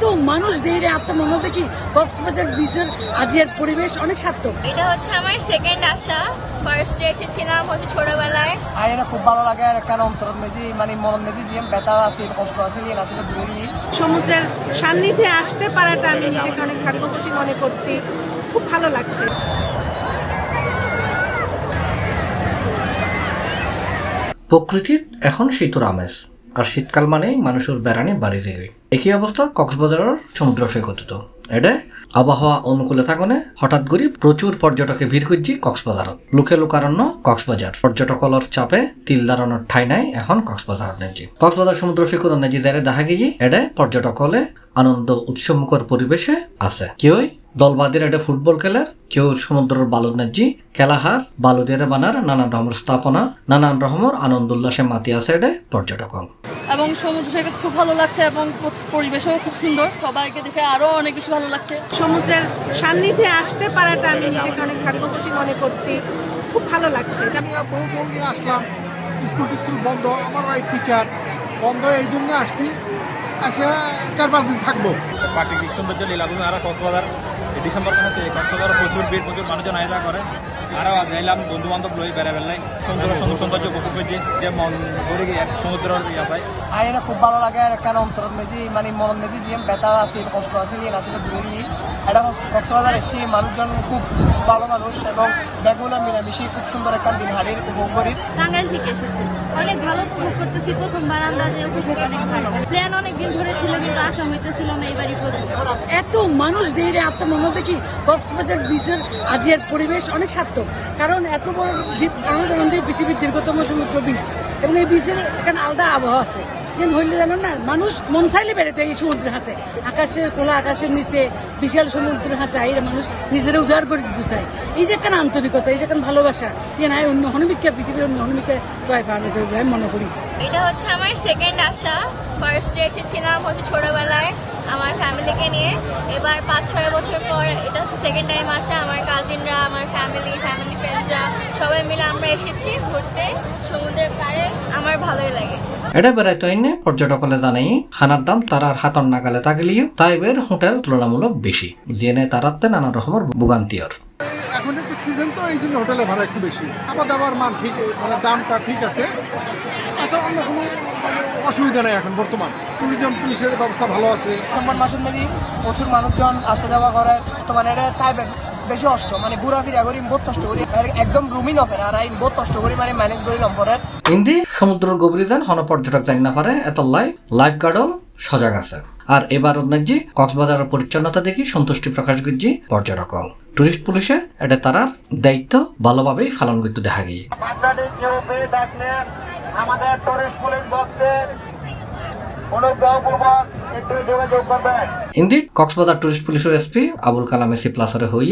এত মানুষ দেয় আপনার মনে হতো কি কক্সবাজার বিচের আজকের পরিবেশ অনেক সার্থক। এটা হচ্ছে আমার সেকেন্ড আসা। ফার্স্টে এসেছিলাম হচ্ছে ছোটবেলায়। এটা খুব ভালো লাগে আর কেন অন্তরত মেজি মানে মন মেজি যে ব্যথা আছে কষ্ট আছে নিয়ে আসলে দূরে সমুদ্রের সান্নিধ্যে আসতে পারাটা আমি নিজেকে অনেক ভাগ্যবতী মনে করছি। খুব ভালো লাগছে। প্রকৃতির এখন শীতর আমেজ, আর শীতকাল মানেই মানুষের বেড়ানি বাড়ি যাবে। একই অবস্থা কক্সবাজারের সমুদ্র সৈকত। এটা আবহাওয়া অনুকূলে থাকনে হঠাৎ করে প্রচুর পর্যটকে ভিড় করছি কক্সবাজারত। লোকে লোকারণ্য কক্সবাজার পর্যটকলর চাপে তিল দাঁড়ানোর ঠাই নাই এখন কক্সবাজার নেজি। কক্সবাজার সমুদ্র সৈকত নেজি যারা দেখা গিয়ে এটা পর্যটকলে আনন্দ উৎসবমুখর পরিবেশে আছে। কেউই দলবাদের এটা ফুটবল খেলার, কেউ সমুদ্রের বালুর নেজি খেলাহার বালু দিয়ে বানার নানান রকমের স্থাপনা, নানান রকমের আনন্দ উল্লাসে মাতি আছে এটা পর্যটকল। এবং সমুদ্র সৈকত খুব ভালো লাগছে এবং পরিবেশও খুব সুন্দর, সবাইকে দেখে আরো অনেক বেশি ভালো লাগছে। সমুদ্রের সান্নিধ্যে আসতে পারাটা আমি নিজেকে অনেক ভাগ্যবতী মনে করছি। খুব ভালো লাগছে। বহু নিয়ে আসলাম, স্কুল বন্ধ, আমার ওই টিচার বন্ধ, এই জন্য আসছি। আসে 4-5 দিন থাকবো। প্রাকৃতিক সৌন্দর্য লীলাভূমি আর কক্সবাজার এই ডিসেম্বর মাসে কক্সবাজার প্রচুর ভিড়, প্রচুর মানুষজন আয়োজন করে। আরও যাইলাম বন্ধু বান্ধব লই বেড়াবেল নাই সৌন্দর্য উপভোগ করছি যে মন ভরে গিয়ে সমুদ্রের ইয়া পাই। এটা খুব ভালো লাগে আর কেন অন্তরত মেজি মানে মন মেজি যে ব্যথা আছে কষ্ট আছে নিয়ে আসলে দূরে এটা কক্সবাজার এসে মানুষজন খুব ভালো মানুষ এবং বেগুনা মিলামিশি খুব সুন্দর একটা দিন হারিয়ে উপভোগ করি। টাঙ্গাইল থেকে এসেছি, অনেক ভালো উপভোগ করতেছি। প্রথমবার আন্দাজে উপভোগ অনেক ভালো। প্ল্যান অনেক দিন ধরে ছিল কিন্তু আসা হইতেছিল না, এবারই প্রথম। এত মানুষ দেয় আপনার মনে হতো কি কক্সবাজার বিচের আজকের পরিবেশ অনেক সার্থক। কারণ এত বড় পৃথিবীর দীর্ঘতম সমুদ্র বিচ এবং এই বিচের এখানে আলাদা আবহাওয়া আছে। কিন্তু হইলে জানো না, মানুষ মন চাইলে বেড়াতে এই সমুদ্রের হাসে, আকাশের খোলা আকাশের নিচে বিশাল সমুদ্রের হাসে আইরে মানুষ নিজেরা উজাড় করে দিতে চায়। এই যে কেন আন্তরিকতা, এই যে কেন ভালোবাসা, ইয়ে নাই অন্য হনবিকা পৃথিবীর অন্য হনবিকা তোয়াই পাওয়া যাবে আমি মনে করি। এটা হচ্ছে আমার সেকেন্ড আসা। ফার্স্টে এসেছিলাম হচ্ছে ছোটবেলায় আমার ফ্যামিলিকে নিয়ে। এবার 5-6 বছর পর এটা হচ্ছে সেকেন্ড টাইম আসা। আমার কাজিনরা, আমার ফ্যামিলি ফ্রেন্ডসরা সবাই মিলে আমরা এসেছি ঘুরতে সমুদ্রের পাড়ে। আমার ভালোই লাগে। এটা বেড়াইতে হইনে পর্যটকলে জানাই খানার দাম তারার হাতর নাগালে থাকলেও তাইবের হোটেল তুলনামূলক বেশি, জেনে তারাতে নানা রকমের ভোগান্তিয়র। এখন একটু সিজন তো এই জন্য হোটেলের ভাড়া একটু বেশি। খাবার দাবার মান ঠিক, মানে দামটা ঠিক আছে। আসলে অন্য কোনো অসুবিধা নেই এখন বর্তমান। ট্যুরিজম পুলিশের ব্যবস্থা ভালো আছে। ডিসেম্বর মাসের মেজি প্রচুর মানুষজন আসা যাওয়া করে। বর্তমানে এটা তাই বেশি কষ্ট মানে ঘোরাফেরা করি বহুত কষ্ট করি, একদম রুমই নফের আর আইন বহুত কষ্ট করি মানে ম্যানেজ করি নম্বরের। হিন্দি সমুদ্র গভীরে যান হন পর্যটক জানি না পারে এত লাইফ গার্ডও সজাগ আছে। আর এবার অন্যান্য কক্সবাজারের পরিচ্ছন্নতা দেখি সন্তুষ্টি প্রকাশ করছি পর্যটক। টুরিস্ট পুলিশে এটা তারার দায়িত্ব ভালোভাবেই পালন করতে দেখা গিয়ে। আমাদের টুরিস্ট পুলিশ বক্সে অনুগ্রহপূর্বক একটু যোগাযোগ করবেন। হিন্দি কক্সবাজার টুরিস্ট পুলিশের এসপি আবুল কালাম এসি প্লাসরে হই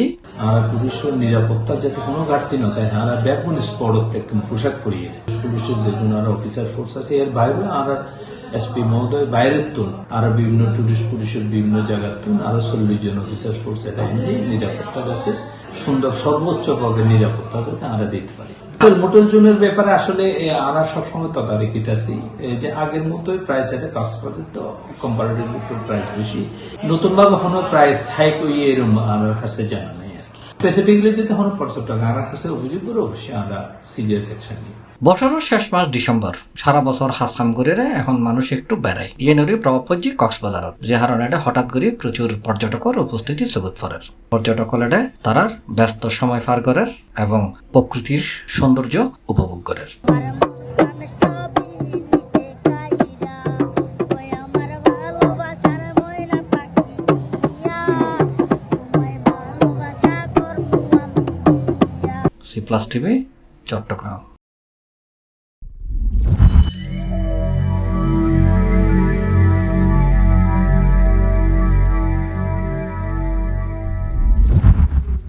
আর পুলিশের নিরাপত্তা যাতে কোনো ঘাটতি না থাকে আর ব্যাপন স্পট একদম পোশাক পরিয়ে পুলিশের যে কোনো আর অফিসার ফোর্স আছে এর বাইরে আর এসপি মহোদয় বাইরের তুন আর বিভিন্ন টুরিস্ট পুলিশের বিভিন্ন জায়গার তুন আরো 40 জন অফিসার ফোর্স এটা হিন্দি নিরাপত্তা যাতে সুন্দর সর্বোচ্চ পদের নিরাপত্তা যাতে আমরা দিতে পারি। মোটেল জোনের ব্যাপারে আসলে আমরা সবসময় তদারকিত আছি যে আগের মতোই প্রাইস এটা কক্সবাজার তো কম্পারেটিভলি প্রাইস বেশি, নতুন ভাবে কোনো প্রাইস হাইক হয়ে এরকম আমার কাছে জানা নাই আর কি। স্পেসিফিকলি যদি কোনো পর্যটক আমার কাছে অভিযোগ করে অবশ্যই আমরা সিরিয়াস অ্যাকশন নিই। বছরের শেষ মাস ডিসেম্বর, সারা বছর হাসাম করে এখন মানুষ একটু বেড়ায়। ইয়েনরি প্রভাব পড়ছে কক্সবাজারত, যে হারণে হঠাৎ করে প্রচুর পর্যটকের উপস্থিতি চকুত পড়ে। পর্যটক হলে তারার ব্যস্ত সময় পার করে এবং প্রকৃতির সৌন্দর্য উপভোগ করে। C+ TV, Chittagong.